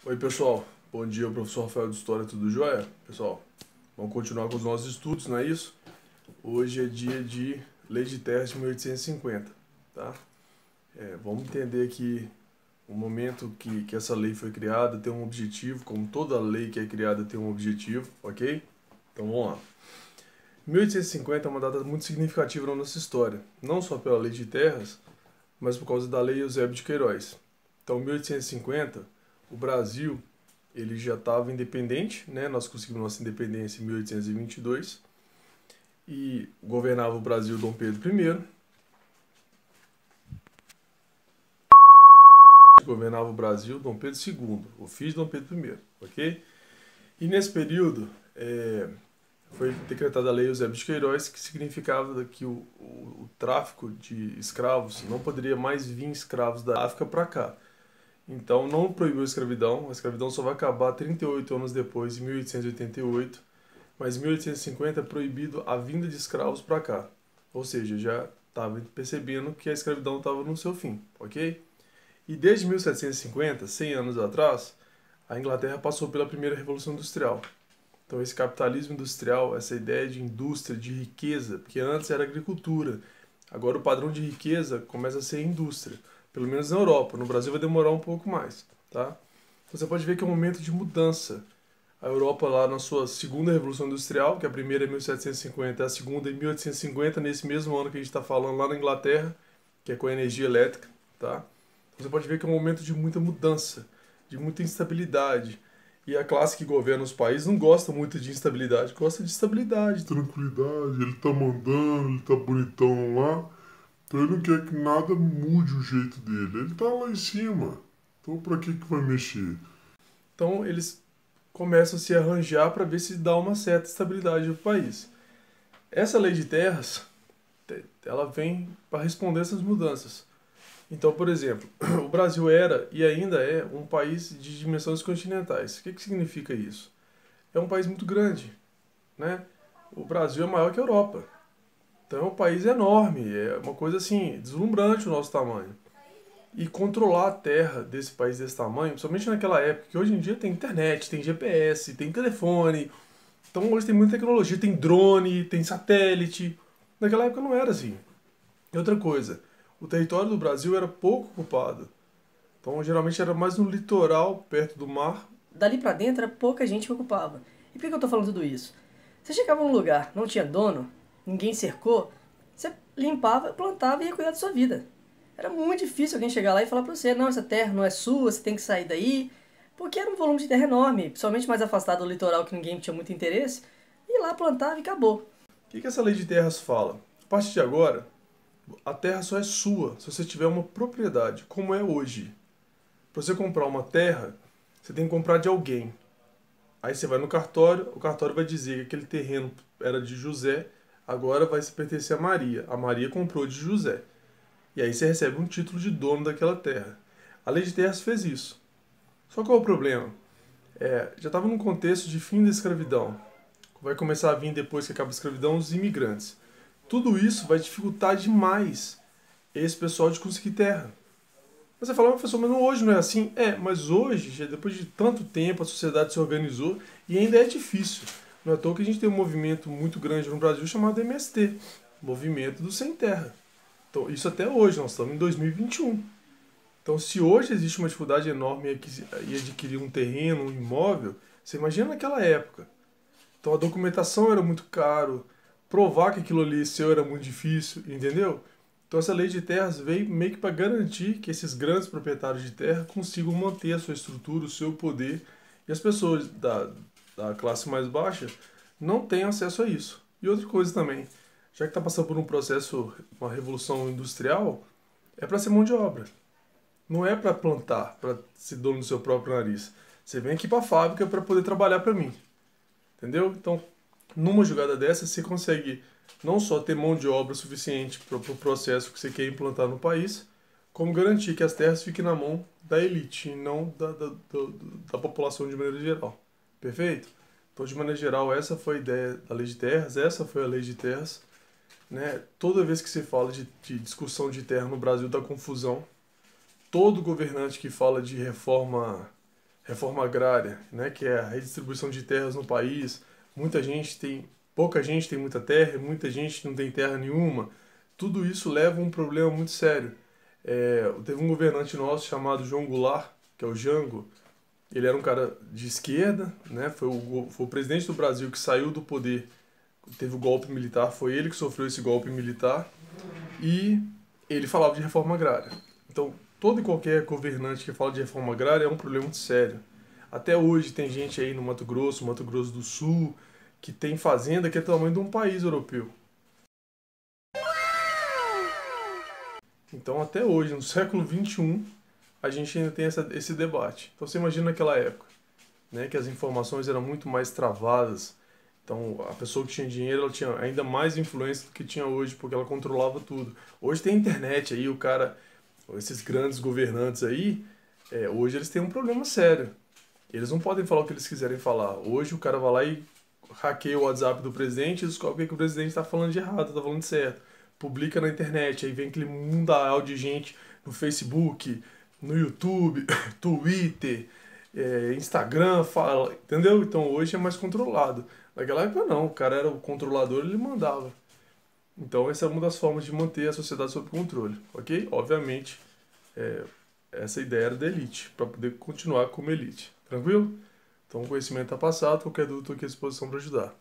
Oi pessoal, bom dia, professor Rafael de História, tudo jóia? Pessoal, vamos continuar com os nossos estudos, não é isso? Hoje é dia de Lei de Terras de 1850, tá? Vamos entender que o momento que essa lei foi criada tem um objetivo, como toda lei que é criada tem um objetivo, ok? Então vamos lá. 1850 é uma data muito significativa na nossa história, não só pela Lei de Terras, mas por causa da Lei Eusébio de Queiroz. Então, em 1850, o Brasil ele já estava independente, né? Nós conseguimos nossa independência em 1822 e governava o Brasil Dom Pedro I, governava o Brasil Dom Pedro II, o filho de Dom Pedro I, ok? E nesse período foi decretada a Lei Eusébio de Queiroz, que significava que o tráfico de escravos não poderia mais vir escravos da África para cá. Então não proibiu a escravidão só vai acabar 38 anos depois, em 1888, mas em 1850 é proibido a vinda de escravos para cá. Ou seja, já estava percebendo que a escravidão estava no seu fim, ok? E desde 1750, 100 anos atrás, a Inglaterra passou pela primeira Revolução Industrial. Então esse capitalismo industrial, essa ideia de indústria, de riqueza, porque antes era agricultura, agora o padrão de riqueza começa a ser indústria, pelo menos na Europa. No Brasil vai demorar um pouco mais, tá? Você pode ver que é um momento de mudança. A Europa lá na sua segunda Revolução Industrial, que a primeira é 1750, a segunda é 1850, nesse mesmo ano que a gente está falando lá na Inglaterra, que é com a energia elétrica, tá? Você pode ver que é um momento de muita mudança, de muita instabilidade. E a classe que governa os países não gosta muito de instabilidade, gosta de estabilidade, tranquilidade. Ele tá mandando, ele tá bonitão lá, então ele não quer que nada mude o jeito dele. Ele tá lá em cima, então pra que vai mexer? Então eles começam a se arranjar para ver se dá uma certa estabilidade no país. Essa lei de terras, ela vem para responder essas mudanças. Então, por exemplo, o Brasil era e ainda é um país de dimensões continentais. O que significa isso? É um país muito grande, né? O Brasil é maior que a Europa. Então é um país enorme, é uma coisa assim, deslumbrante o nosso tamanho. E controlar a terra desse país desse tamanho, principalmente naquela época, que hoje em dia tem internet, tem GPS, tem telefone, então hoje tem muita tecnologia, tem drone, tem satélite. Naquela época não era assim. E outra coisa, o território do Brasil era pouco ocupado. Então geralmente era mais no litoral, perto do mar. Dali pra dentro era pouca gente que ocupava. E por que eu tô falando tudo isso? Você chegava num lugar, não tinha dono, ninguém cercou, você limpava, plantava e ia cuidar da sua vida. Era muito difícil alguém chegar lá e falar pra você, não, essa terra não é sua, você tem que sair daí, porque era um volume de terra enorme, principalmente mais afastado do litoral que ninguém tinha muito interesse, e lá plantava e acabou. O que essa lei de terras fala? A partir de agora, a terra só é sua se você tiver uma propriedade, como é hoje. Para você comprar uma terra, você tem que comprar de alguém. Aí você vai no cartório, o cartório vai dizer que aquele terreno era de José, agora vai se pertencer a Maria. A Maria comprou de José. E aí você recebe um título de dono daquela terra. A lei de terras fez isso. Só qual é o problema? Já estava num contexto de fim da escravidão. Vai começar a vir depois que acaba a escravidão os imigrantes. Tudo isso vai dificultar demais esse pessoal de conseguir terra. Você fala, professor, mas hoje não é assim? Mas hoje, já depois de tanto tempo, a sociedade se organizou e ainda é difícil. Não é à toa que a gente tem um movimento muito grande no Brasil chamado MST, Movimento do Sem Terra. Então, isso até hoje, nós estamos em 2021. Então, se hoje existe uma dificuldade enorme em adquirir um terreno, um imóvel, você imagina naquela época. Então, a documentação era muito caro, provar que aquilo ali seu era muito difícil, entendeu? Então, essa lei de terras veio meio que para garantir que esses grandes proprietários de terra consigam manter a sua estrutura, o seu poder, e as pessoas da classe mais baixa não têm acesso a isso. E outra coisa também, já que está passando por um processo, uma revolução industrial, é para ser mão de obra. Não é para plantar, para ser dono do seu próprio nariz. Você vem aqui para a fábrica para poder trabalhar para mim. Entendeu? Então, numa jogada dessa, você consegue não só ter mão de obra suficiente para o processo que você quer implantar no país, como garantir que as terras fiquem na mão da elite e não da população de maneira geral. Perfeito? Então, de maneira geral, essa foi a ideia da lei de terras, essa foi a lei de terras. Né? Toda vez que se fala de discussão de terra no Brasil, dá confusão. Todo governante que fala de reforma reforma agrária, né, que é a redistribuição de terras no país. Pouca gente tem muita terra, muita gente não tem terra nenhuma. Tudo isso leva a um problema muito sério. Teve um governante nosso chamado João Goulart, que é o Jango. Ele era um cara de esquerda, né? Foi o presidente do Brasil que saiu do poder, teve o golpe militar, foi ele que sofreu esse golpe militar, e ele falava de reforma agrária. Então, todo e qualquer governante que fala de reforma agrária é um problema muito sério. Até hoje tem gente aí no Mato Grosso do Sul, que tem fazenda que é do tamanho de um país europeu. Então, até hoje, no século XXI, a gente ainda tem esse debate. Então, você imagina naquela época, né, que as informações eram muito mais travadas. Então, a pessoa que tinha dinheiro, ela tinha ainda mais influência do que tinha hoje, porque ela controlava tudo. Hoje tem internet aí, esses grandes governantes aí, hoje eles têm um problema sério. Eles não podem falar o que eles quiserem falar. Hoje o cara vai lá e hackeia o WhatsApp do presidente e descobre que o presidente está falando de errado, está falando de certo. Publica na internet, aí vem aquele mundaréu de gente no Facebook, no YouTube, Twitter, Instagram, fala, entendeu? Então hoje é mais controlado. Naquela época não, o cara era o controlador, ele mandava. Então essa é uma das formas de manter a sociedade sob controle, ok? Obviamente, é, essa ideia era da elite, para poder continuar como elite. Tranquilo? Então o conhecimento está passado, qualquer dúvida estou aqui à disposição para ajudar.